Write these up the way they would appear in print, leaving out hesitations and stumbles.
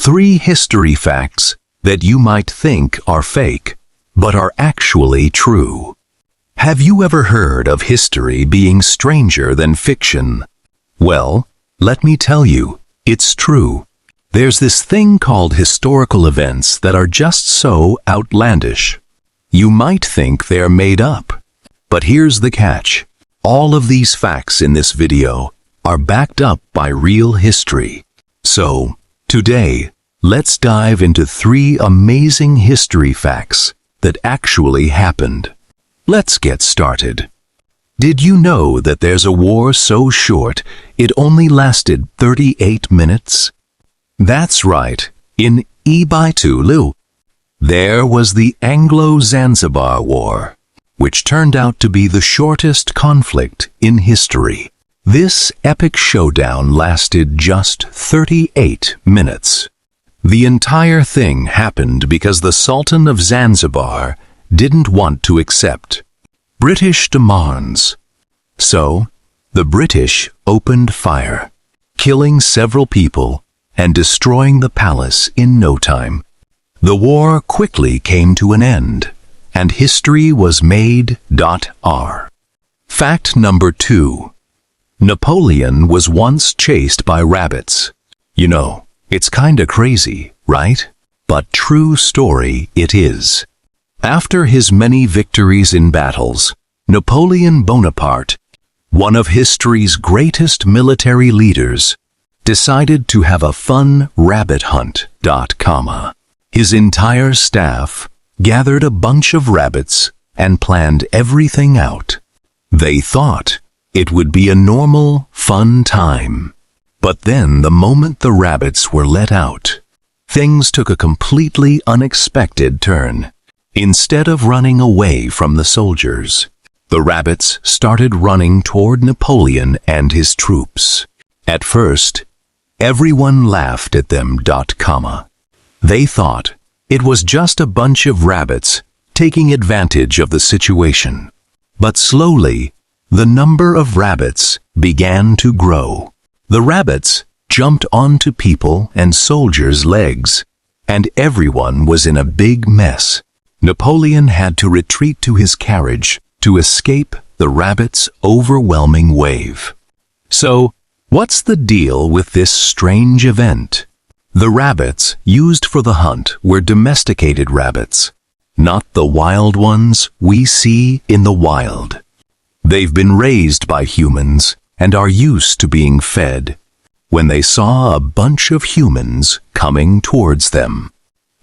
3 history facts that you might think are fake, but are actually true. Have you ever heard of history being stranger than fiction? Well, let me tell you, it's true. There's this thing called historical events that are just so outlandish. You might think they're made up. But here's the catch. All of these facts in this video are backed up by real history. So, today, let's dive into 3 amazing history facts that actually happened. Let's get started. Did you know that there's a war so short it only lasted 38 minutes? That's right, in Ibaitulu. There was the Anglo-Zanzibar War, which turned out to be the shortest conflict in history. This epic showdown lasted just 38 minutes. The entire thing happened because the Sultan of Zanzibar didn't want to accept British demands. So, the British opened fire, killing several people and destroying the palace in no time. The war quickly came to an end, and history was made. Fact number 2. Napoleon was once chased by rabbits. You know, it's kinda crazy, right? But true story it is. After his many victories in battles, Napoleon Bonaparte, one of history's greatest military leaders, decided to have a fun rabbit hunt. His entire staff gathered a bunch of rabbits and planned everything out. They thought it would be a normal, fun time. But then the moment the rabbits were let out, things took a completely unexpected turn. Instead of running away from the soldiers, the rabbits started running toward Napoleon and his troops. At first, everyone laughed at them. They thought it was just a bunch of rabbits taking advantage of the situation. But slowly, the number of rabbits began to grow. The rabbits jumped onto people and soldiers' legs, and everyone was in a big mess. Napoleon had to retreat to his carriage to escape the rabbits' overwhelming wave. So, what's the deal with this strange event? The rabbits used for the hunt were domesticated rabbits, not the wild ones we see in the wild. They've been raised by humans and are used to being fed. When they saw a bunch of humans coming towards them,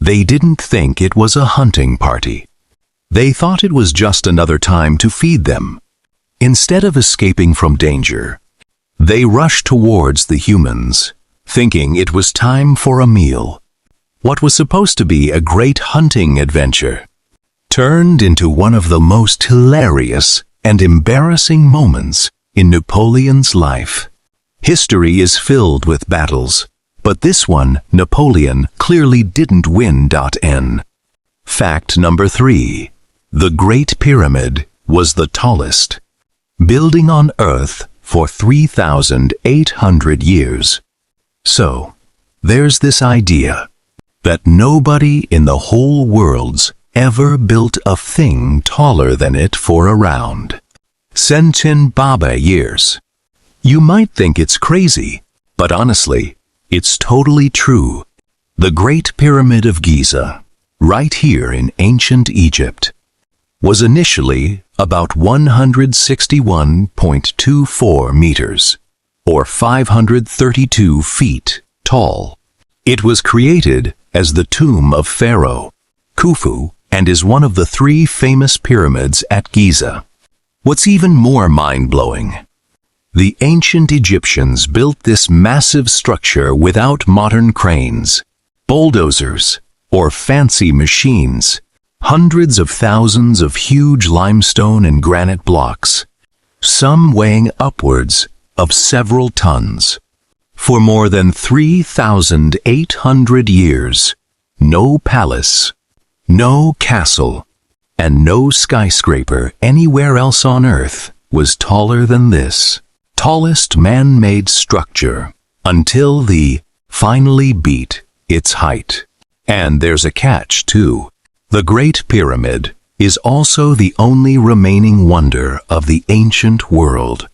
they didn't think it was a hunting party. They thought it was just another time to feed them. Instead of escaping from danger, they rushed towards the humans, thinking it was time for a meal. What was supposed to be a great hunting adventure turned into one of the most hilarious and embarrassing moments in Napoleon's life. History is filled with battles, but this one, Napoleon, clearly didn't win. Fact number 3. The Great Pyramid was the tallest building on Earth for 3,800 years. So, there's this idea that nobody in the whole world's ever built a thing taller than it for around 10,000 years. You might think it's crazy, but honestly, it's totally true. The Great Pyramid of Giza, right here in ancient Egypt, was initially about 161.24 meters, or 532 feet, tall. It was created as the tomb of Pharaoh Khufu and is one of the 3 famous pyramids at Giza. What's even more mind-blowing? The ancient Egyptians built this massive structure without modern cranes, bulldozers, or fancy machines. Hundreds of thousands of huge limestone and granite blocks, some weighing upwards of several tons. For more than 3,800 years, no palace, no castle, and no skyscraper anywhere else on Earth was taller than this tallest man-made structure, until the finally beat its height. And there's a catch, too. The Great Pyramid is also the only remaining wonder of the ancient world.